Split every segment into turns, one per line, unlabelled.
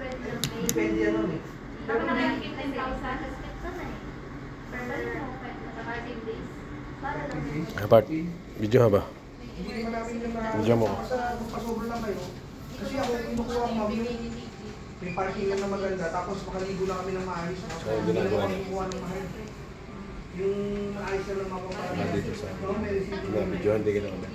Depende yan nun eh.
Pero na kaya 15,000.
Dapat, video ha ba?
Hindi naman namin yung
Video mo.
basta magpasobra lang kayo. Kasi ako kinukuha ko may parking lang na maganda, tapos makaligo lang kami ng maayos. Hindi na kami kukuha ng mahal. Yung maayos na lang mapapala.
Dito sa video, hindi ka na kami.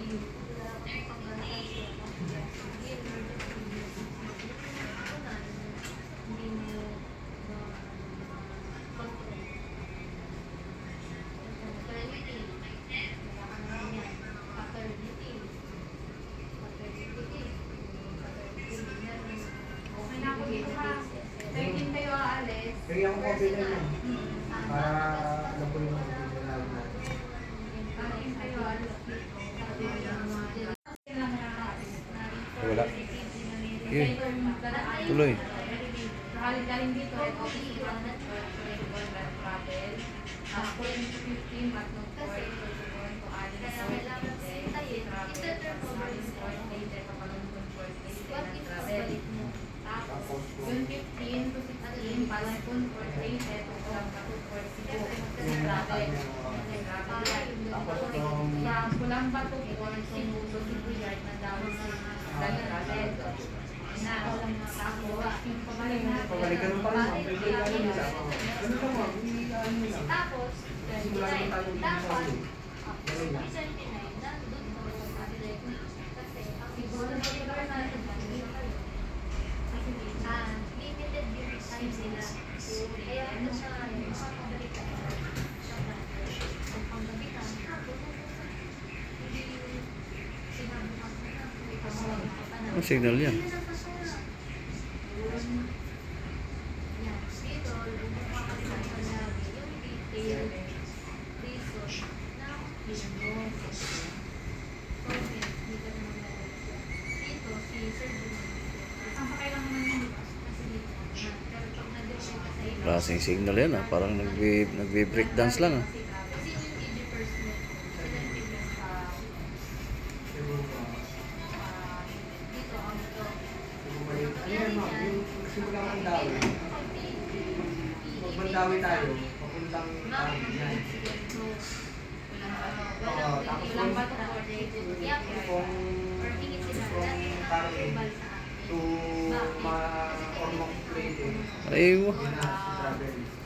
Kaya ako copy na yun. Para alam ko yung sinabi natin.
Wala. Okay. Tuloy.
Galing dito, office iwan na travel. Ako yung 15, matnong 4, to alin sa tapos yung 15 to 16, parang kung 14, eto ko lang ako 14, travel. Sa Pulang Bato, Cebu, so Cebu yard na daw si travel. Na ako lang ako, yung
Pabalikan mo pa rin, pwede ano nila. Ano ka mo, ano nila.
tapos,
Simula naman tayo dito sa ulo. Ganun lang.
siguro na limited year time sila. Kaya ito siya,
Ang signal yan. Klaseng signal yan ah. Parang nagbe-breakdance lang ah.
Ayan ma'am, yung simula ng Mandawi. Pag Mandawi tayo, papuntang yan. Tapos from Carmen to Ormoc Leyte.
Ay,
Yun na, si Travel.